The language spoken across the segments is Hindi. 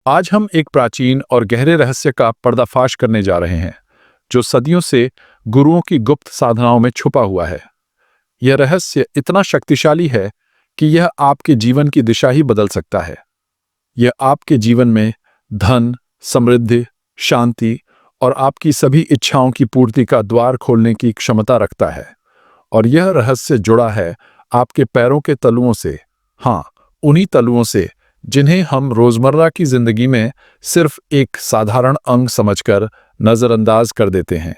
आज हम एक प्राचीन और गहरे रहस्य का पर्दाफाश करने जा रहे हैं, जो सदियों से गुरुओं की गुप्त साधनाओं में छुपा हुआ है। यह रहस्य इतना शक्तिशाली है कि यह आपके जीवन की दिशा ही बदल सकता है। यह आपके जीवन में धन, समृद्धि, शांति और आपकी सभी इच्छाओं की पूर्ति का द्वार खोलने की क्षमता रखता है। और यह रहस्य जुड़ा है आपके पैरों के तलुओं से। हाँ, उन्हीं तलुओं से जिन्हें हम रोजमर्रा की जिंदगी में सिर्फ एक साधारण अंग समझकर नजरअंदाज कर देते हैं।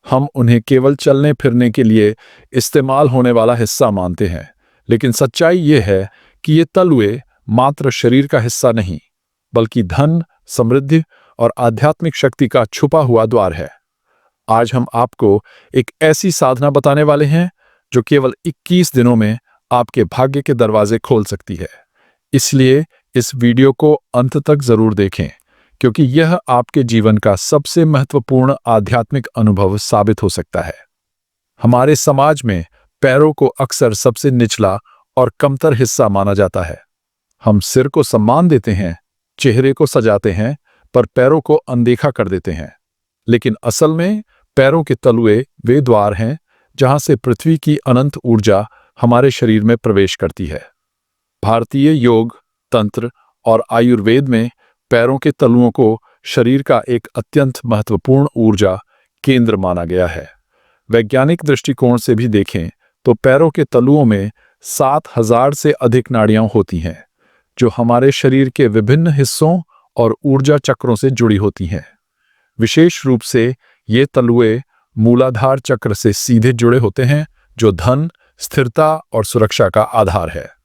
हम उन्हें केवल चलने फिरने के लिए इस्तेमाल होने वाला हिस्सा मानते हैं, लेकिन सच्चाई यह है कि ये तलुए मात्र शरीर का हिस्सा नहीं, बल्कि धन, समृद्धि और आध्यात्मिक शक्ति का छुपा हुआ द्वार है। आज हम आपको एक ऐसी साधना बताने वाले हैं जो केवल 21 दिनों में आपके भाग्य के दरवाजे खोल सकती है। इसलिए इस वीडियो को अंत तक जरूर देखें, क्योंकि यह आपके जीवन का सबसे महत्वपूर्ण आध्यात्मिक अनुभव साबित हो सकता है। हमारे समाज में पैरों को अक्सर सबसे निचला और कमतर हिस्सा माना जाता है। हम सिर को सम्मान देते हैं, चेहरे को सजाते हैं, पर पैरों को अनदेखा कर देते हैं। लेकिन असल में पैरों के तलुए वे द्वार हैं जहां से पृथ्वी की अनंत ऊर्जा हमारे शरीर में प्रवेश करती है। भारतीय योग, तंत्र और आयुर्वेद में पैरों के तलुओं को शरीर का एक अत्यंत महत्वपूर्ण ऊर्जा केंद्र माना गया है। वैज्ञानिक दृष्टिकोण से भी देखें तो पैरों के तलुओं में 7,000 से अधिक नाड़ियां होती हैं, जो हमारे शरीर के विभिन्न हिस्सों और ऊर्जा चक्रों से जुड़ी होती हैं। विशेष रूप से ये तलुए मूलाधार चक्र से सीधे जुड़े होते हैं, जो धन, स्थिरता और सुरक्षा का आधार है।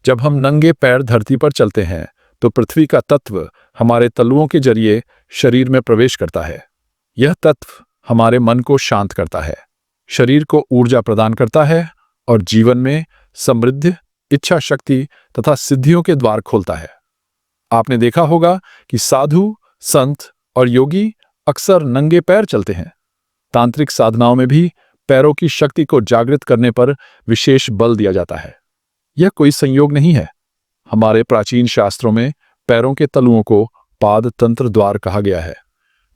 जब हम नंगे पैर धरती पर चलते हैं तो पृथ्वी का तत्व हमारे तलुओं के जरिए शरीर में प्रवेश करता है। यह तत्व हमारे मन को शांत करता है, शरीर को ऊर्जा प्रदान करता है और जीवन में समृद्धि, इच्छा शक्ति तथा सिद्धियों के द्वार खोलता है। आपने देखा होगा कि साधु, संत और योगी अक्सर नंगे पैर चलते हैं। तांत्रिक साधनाओं में भी पैरों की शक्ति को जागृत करने पर विशेष बल दिया जाता है। यह कोई संयोग नहीं है। हमारे प्राचीन शास्त्रों में पैरों के तलुओं को पाद तंत्र द्वार कहा गया है।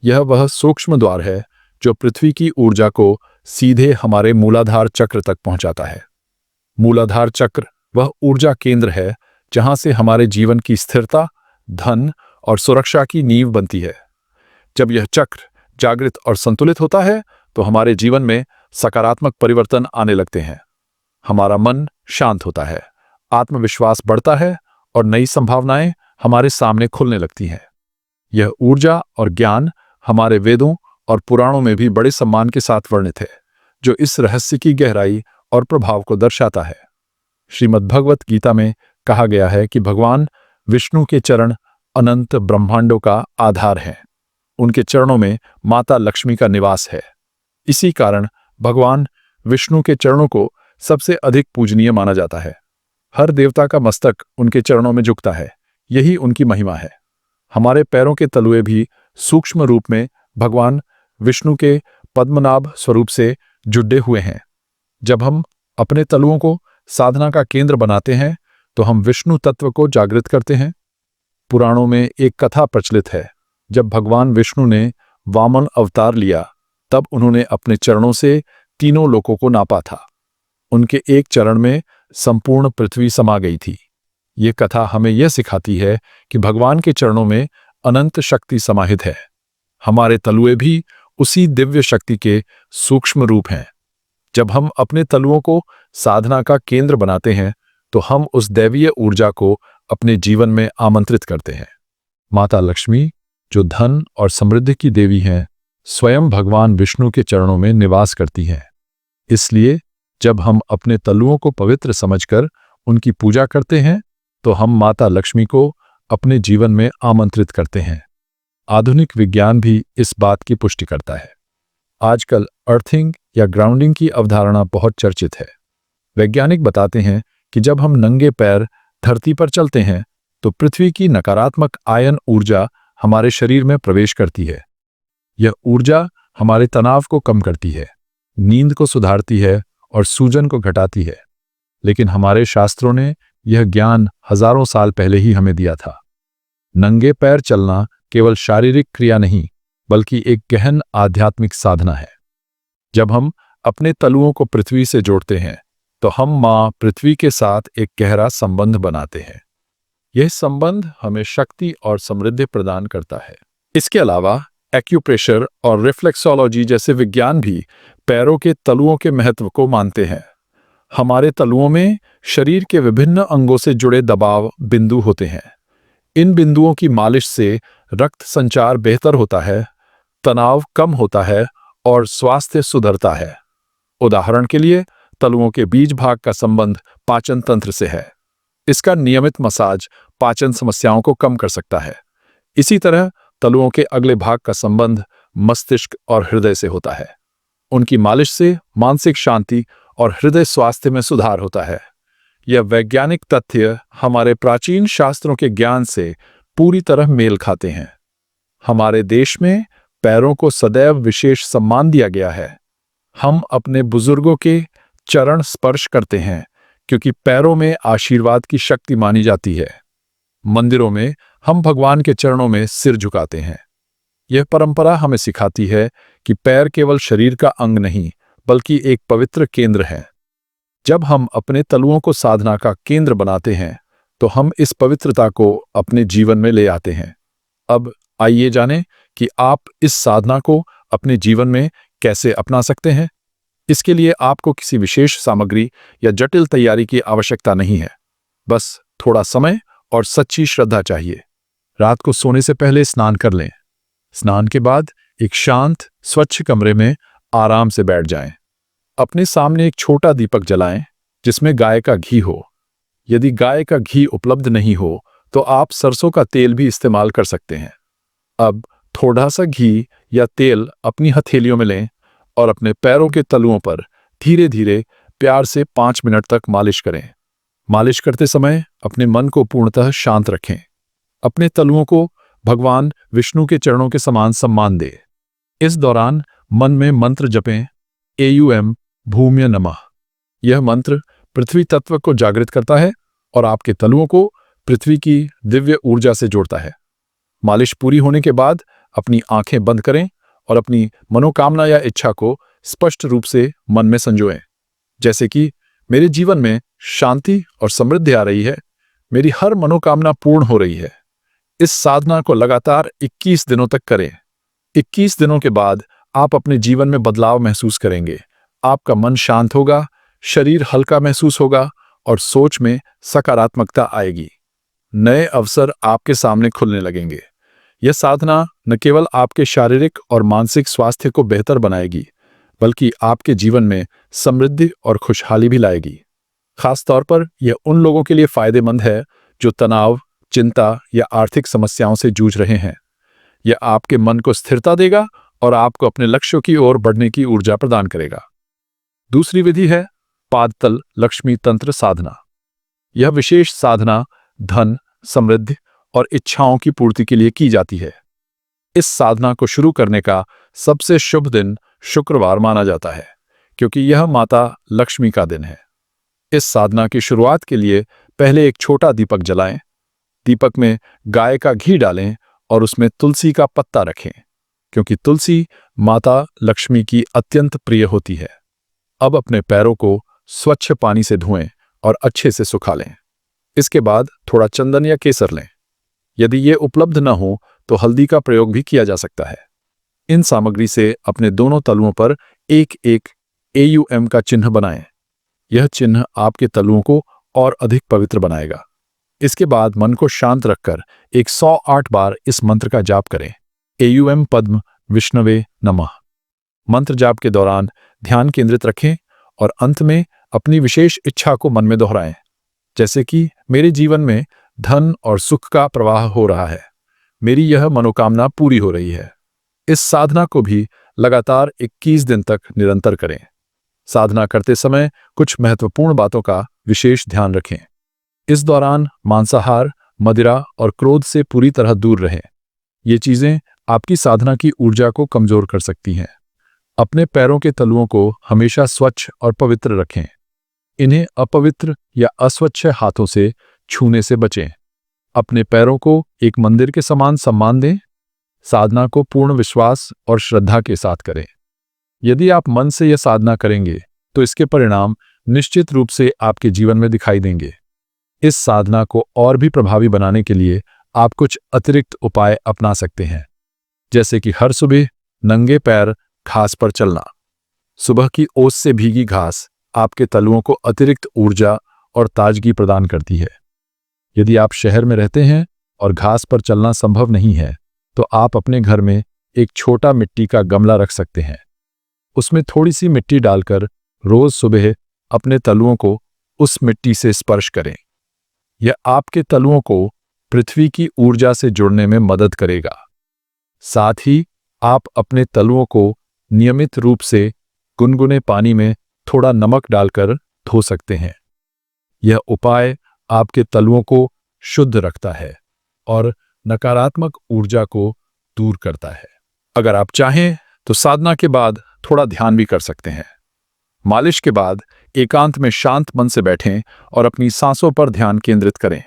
यह वह सूक्ष्म द्वार है जो पृथ्वी की ऊर्जा को सीधे हमारे मूलाधार चक्र तक पहुंचाता है। मूलाधार चक्र वह ऊर्जा केंद्र है जहां से हमारे जीवन की स्थिरता, धन और सुरक्षा की नींव बनती है। जब यह चक्र जागृत और संतुलित होता है तो हमारे जीवन में सकारात्मक परिवर्तन आने लगते हैं। हमारा मन शांत होता है, आत्मविश्वास बढ़ता है और नई संभावनाएं हमारे सामने खुलने लगती हैं। यह ऊर्जा और ज्ञान हमारे वेदों और पुराणों में भी बड़े सम्मान के साथ वर्णित है, जो इस रहस्य की गहराई और प्रभाव को दर्शाता है। श्रीमद् भगवत गीता में कहा गया है कि भगवान विष्णु के चरण अनंत ब्रह्मांडों का आधार हैं। उनके चरणों में माता लक्ष्मी का निवास है। इसी कारण भगवान विष्णु के चरणों को सबसे अधिक पूजनीय माना जाता है। हर देवता का मस्तक उनके चरणों में झुकता है। यही उनकी महिमा है। हमारे पैरों के तलुए भी सूक्ष्म रूप में भगवान विष्णु के पद्मनाभ स्वरूप से जुड़े हुए हैं। जब हम अपने तलुओं को साधना का केंद्र बनाते हैं तो हम विष्णु तत्व को जागृत करते हैं। पुराणों में एक कथा प्रचलित है। जब भगवान विष्णु ने वामन अवतार लिया, तब उन्होंने अपने चरणों से तीनों लोकों को नापा था। उनके एक चरण में संपूर्ण पृथ्वी समा गई थी। ये कथा हमें यह सिखाती है कि भगवान के चरणों में अनंत शक्ति समाहित है। हमारे तलुए भी उसी दिव्य शक्ति के सूक्ष्म रूप हैं। जब हम अपने तलुओं को साधना का केंद्र बनाते हैं तो हम उस दैवीय ऊर्जा को अपने जीवन में आमंत्रित करते हैं। माता लक्ष्मी, जो धन और समृद्धि की देवी हैं, स्वयं भगवान विष्णु के चरणों में निवास करती हैं। इसलिए जब हम अपने तलुओं को पवित्र समझकर उनकी पूजा करते हैं तो हम माता लक्ष्मी को अपने जीवन में आमंत्रित करते हैं। आधुनिक विज्ञान भी इस बात की पुष्टि करता है। आजकल अर्थिंग या ग्राउंडिंग की अवधारणा बहुत चर्चित है। वैज्ञानिक बताते हैं कि जब हम नंगे पैर धरती पर चलते हैं तो पृथ्वी की नकारात्मक आयन ऊर्जा हमारे शरीर में प्रवेश करती है। यह ऊर्जा हमारे तनाव को कम करती है, नींद को सुधारती है और सूजन को घटाती है। लेकिन हमारे शास्त्रों ने यह ज्ञान हजारों साल पहले ही हमें दिया था। नंगे पैर चलना केवल शारीरिक क्रिया नहीं, बल्कि एक गहन आध्यात्मिक साधना है। जब हम अपने तलुओं को पृथ्वी से जोड़ते हैं, तो हम माँ पृथ्वी के साथ एक गहरा संबंध बनाते हैं। यह संबंध हमें शक्ति और समृद्धि प्रदान करता है। इसके अलावा एक्यूप्रेशर और रिफ्लेक्सोलॉजी जैसे विज्ञान भी पैरों के तलुओं के महत्व को मानते हैं। हमारे तलुओं में शरीर के विभिन्न अंगों से जुड़े दबाव बिंदु होते हैं। इन बिंदुओं की मालिश से रक्त संचार बेहतर होता है, तनाव कम होता है और स्वास्थ्य सुधरता है। उदाहरण के लिए, तलुओं के बीच भाग का संबंध पाचन तंत्र से है। इसका नियमित मसाज पाचन समस्याओं को कम कर सकता है। इसी तरह तलुओं के अगले भाग का संबंध मस्तिष्क और हृदय से होता है। उनकी मालिश से मानसिक शांति और हृदय स्वास्थ्य में सुधार होता है। यह वैज्ञानिक तथ्य हमारे प्राचीन शास्त्रों के ज्ञान से पूरी तरह मेल खाते हैं। हमारे देश में पैरों को सदैव विशेष सम्मान दिया गया है। हम अपने बुजुर्गों के चरण स्पर्श करते हैं, क्योंकि पैरों में आशीर्वाद की शक्ति मानी जाती है। मंदिरों में हम भगवान के चरणों में सिर झुकाते हैं। यह परंपरा हमें सिखाती है कि पैर केवल शरीर का अंग नहीं, बल्कि एक पवित्र केंद्र है। जब हम अपने तलुओं को साधना का केंद्र बनाते हैं, तो हम इस पवित्रता को अपने जीवन में ले आते हैं। अब आइए जानें कि आप इस साधना को अपने जीवन में कैसे अपना सकते हैं। इसके लिए आपको किसी विशेष सामग्री या जटिल तैयारी की आवश्यकता नहीं है। बस थोड़ा समय और सच्ची श्रद्धा चाहिए। रात को सोने से पहले स्नान कर लें। स्नान के बाद एक शांत, स्वच्छ कमरे में आराम से बैठ जाएं। अपने सामने एक छोटा दीपक जलाएं, जिसमें गाय का घी हो। यदि गाय का घी उपलब्ध नहीं हो, तो आप सरसों का तेल भी इस्तेमाल कर सकते हैं। अब थोड़ा सा घी या तेल अपनी हथेलियों में लें और अपने पैरों के तलुओं पर धीरे धीरे प्यार से 5 मिनट तक मालिश करें। मालिश करते समय अपने मन को पूर्णतः शांत रखें। अपने तलुओं को भगवान विष्णु के चरणों के समान सम्मान दें। इस दौरान मन में मंत्र जपें, एयूएम भूम्य नमः। यह मंत्र पृथ्वी तत्व को जागृत करता है और आपके तलुओं को पृथ्वी की दिव्य ऊर्जा से जोड़ता है। मालिश पूरी होने के बाद अपनी आंखें बंद करें और अपनी मनोकामना या इच्छा को स्पष्ट रूप से मन में संजोएं, जैसे कि मेरे जीवन में शांति और समृद्धि आ रही है, मेरी हर मनोकामना पूर्ण हो रही है। इस साधना को लगातार 21 दिनों तक करें। 21 दिनों के बाद आप अपने जीवन में बदलाव महसूस करेंगे। आपका मन शांत होगा, शरीर हल्का महसूस होगा और सोच में सकारात्मकता आएगी। नए अवसर आपके सामने खुलने लगेंगे। यह साधना न केवल आपके शारीरिक और मानसिक स्वास्थ्य को बेहतर बनाएगी, बल्कि आपके जीवन में समृद्धि और खुशहाली भी लाएगी। खास तौर पर यह उन लोगों के लिए फायदेमंद है जो तनाव, चिंता या आर्थिक समस्याओं से जूझ रहे हैं। यह आपके मन को स्थिरता देगा और आपको अपने लक्ष्यों की ओर बढ़ने की ऊर्जा प्रदान करेगा। दूसरी विधि है पादतल लक्ष्मी तंत्र साधना। यह विशेष साधना धन, समृद्धि और इच्छाओं की पूर्ति के लिए की जाती है। इस साधना को शुरू करने का सबसे शुभ दिन शुक्रवार माना जाता है, क्योंकि यह माता लक्ष्मी का दिन है। इस साधना की शुरुआत के लिए पहले एक छोटा दीपक जलाएं। दीपक में गाय का घी डालें और उसमें तुलसी का पत्ता रखें, क्योंकि तुलसी माता लक्ष्मी की अत्यंत प्रिय होती है। अब अपने पैरों को स्वच्छ पानी से धोएं और अच्छे से सुखा लें। इसके बाद थोड़ा चंदन या केसर लें। यदि ये उपलब्ध न हो तो हल्दी का प्रयोग भी किया जा सकता है। इन सामग्री से अपने दोनों तलुओं पर एक एक एयूएम का चिन्ह बनाएं। यह चिन्ह आपके तलुओं को और अधिक पवित्र बनाएगा। इसके बाद मन को शांत रखकर 108 बार इस मंत्र का जाप करें, एयूएम पद्म विष्णवे नमः। मंत्र जाप के दौरान ध्यान केंद्रित रखें और अंत में अपनी विशेष इच्छा को मन में दोहराएं, जैसे कि मेरे जीवन में धन और सुख का प्रवाह हो रहा है, मेरी यह मनोकामना पूरी हो रही है। इस साधना को भी लगातार 21 दिन तक निरंतर करें। साधना करते समय कुछ महत्वपूर्ण बातों का विशेष ध्यान रखें। इस दौरान मांसाहार, मदिरा और क्रोध से पूरी तरह दूर रहें। ये चीजें आपकी साधना की ऊर्जा को कमजोर कर सकती हैं। अपने पैरों के तलुओं को हमेशा स्वच्छ और पवित्र रखें। इन्हें अपवित्र या अस्वच्छ हाथों से छूने से बचें। अपने पैरों को एक मंदिर के समान सम्मान दें। साधना को पूर्ण विश्वास और श्रद्धा के साथ करें। यदि आप मन से यह साधना करेंगे तो इसके परिणाम निश्चित रूप से आपके जीवन में दिखाई देंगे। इस साधना को और भी प्रभावी बनाने के लिए आप कुछ अतिरिक्त उपाय अपना सकते हैं, जैसे कि हर सुबह नंगे पैर घास पर चलना। सुबह की ओस से भीगी घास आपके तलुओं को अतिरिक्त ऊर्जा और ताजगी प्रदान करती है। यदि आप शहर में रहते हैं और घास पर चलना संभव नहीं है, तो आप अपने घर में एक छोटा मिट्टी का गमला रख सकते हैं। उसमें थोड़ी सी मिट्टी डालकर रोज सुबह अपने तलुओं को उस मिट्टी से स्पर्श करें। यह आपके तलुओं को पृथ्वी की ऊर्जा से जुड़ने में मदद करेगा। साथ ही आप अपने तलुओं को नियमित रूप से गुनगुने पानी में थोड़ा नमक डालकर धो सकते हैं। यह उपाय आपके तलुओं को शुद्ध रखता है और नकारात्मक ऊर्जा को दूर करता है। अगर आप चाहें तो साधना के बाद थोड़ा ध्यान भी कर सकते हैं। मालिश के बाद एकांत में शांत मन से बैठें और अपनी सांसों पर ध्यान केंद्रित करें।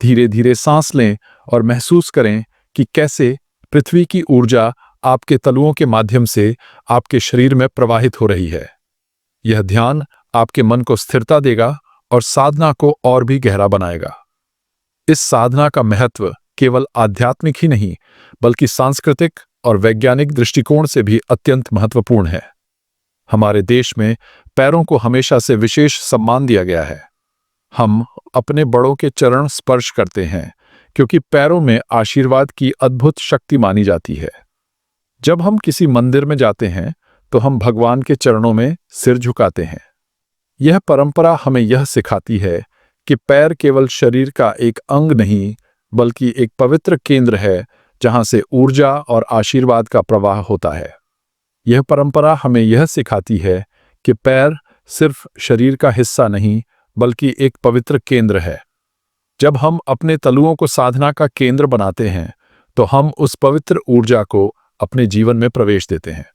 धीरे धीरे सांस लें और महसूस करें कि कैसे पृथ्वी की ऊर्जा आपके तलुओं के माध्यम से आपके शरीर में प्रवाहित हो रही है। यह ध्यान आपके मन को स्थिरता देगा और साधना को और भी गहरा बनाएगा। इस साधना का महत्व केवल आध्यात्मिक ही नहीं, बल्कि सांस्कृतिक और वैज्ञानिक दृष्टिकोण से भी अत्यंत महत्वपूर्ण है। हमारे देश में पैरों को हमेशा से विशेष सम्मान दिया गया है। हम अपने बड़ों के चरण स्पर्श करते हैं क्योंकि पैरों में आशीर्वाद की अद्भुत शक्ति मानी जाती है। जब हम किसी मंदिर में जाते हैं तो हम भगवान के चरणों में सिर झुकाते हैं। यह परंपरा हमें यह सिखाती है कि पैर केवल शरीर का एक अंग नहीं, बल्कि एक पवित्र केंद्र है जहां से ऊर्जा और आशीर्वाद का प्रवाह होता है। यह परंपरा हमें यह सिखाती है कि पैर सिर्फ शरीर का हिस्सा नहीं, बल्कि एक पवित्र केंद्र है। जब हम अपने तलुओं को साधना का केंद्र बनाते हैं तो हम उस पवित्र ऊर्जा को अपने जीवन में प्रवेश देते हैं।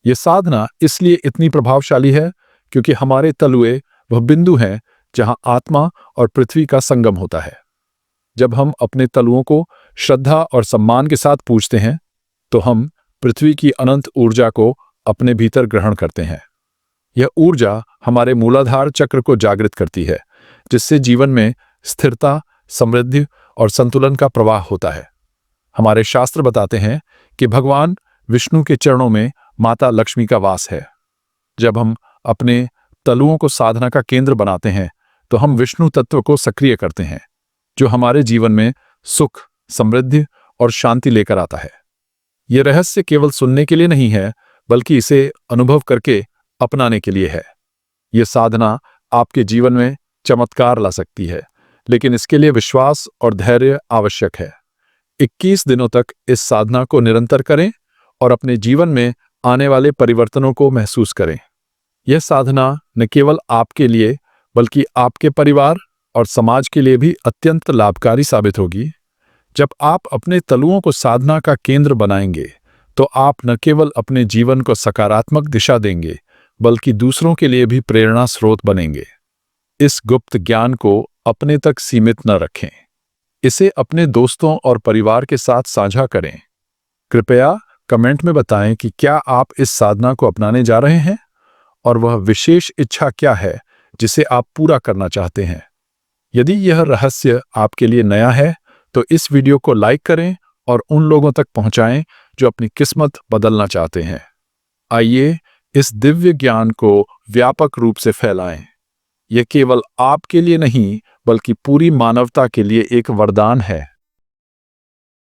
यह साधना इसलिए इतनी प्रभावशाली है क्योंकि हमारे तलुए वह बिंदु हैं जहां आत्मा और पृथ्वी का संगम होता है। जब हम अपने तलुओं को श्रद्धा और सम्मान के साथ पूजते हैं तो हम पृथ्वी की अनंत ऊर्जा को अपने भीतर ग्रहण करते हैं। यह ऊर्जा हमारे मूलाधार चक्र को जागृत करती है, जिससे जीवन में स्थिरता, समृद्धि और संतुलन का प्रवाह होता है। हमारे शास्त्र बताते हैं कि भगवान विष्णु के चरणों में माता लक्ष्मी का वास है। जब हम अपने तलुओं को साधना का केंद्र बनाते हैं तो हम विष्णु तत्व को सक्रिय करते हैं, जो हमारे जीवन में सुख, समृद्धि और शांति लेकर आता है। यह रहस्य केवल सुनने के लिए नहीं है, बल्कि इसे अनुभव करके अपनाने के लिए है। यह साधना आपके जीवन में चमत्कार ला सकती है, लेकिन इसके लिए विश्वास और धैर्य आवश्यक है। 21 दिनों तक इस साधना को निरंतर करें और अपने जीवन में आने वाले परिवर्तनों को महसूस करें। यह साधना न केवल आपके लिए, बल्कि आपके परिवार और समाज के लिए भी अत्यंत लाभकारी साबित होगी। जब आप अपने तलुओं को साधना का केंद्र बनाएंगे तो आप न केवल अपने जीवन को सकारात्मक दिशा देंगे, बल्कि दूसरों के लिए भी प्रेरणा स्रोत बनेंगे। इस गुप्त ज्ञान को अपने तक सीमित न रखें। इसे अपने दोस्तों और परिवार के साथ साझा करें। कृपया कमेंट में बताएं कि क्या आप इस साधना को अपनाने जा रहे हैं और वह विशेष इच्छा क्या है जिसे आप पूरा करना चाहते हैं। यदि यह रहस्य आपके लिए नया है तो इस वीडियो को लाइक करें और उन लोगों तक पहुंचाएं जो अपनी किस्मत बदलना चाहते हैं। आइए इस दिव्य ज्ञान को व्यापक रूप से फैलाएं। यह केवल आपके लिए नहीं, बल्कि पूरी मानवता के लिए एक वरदान है।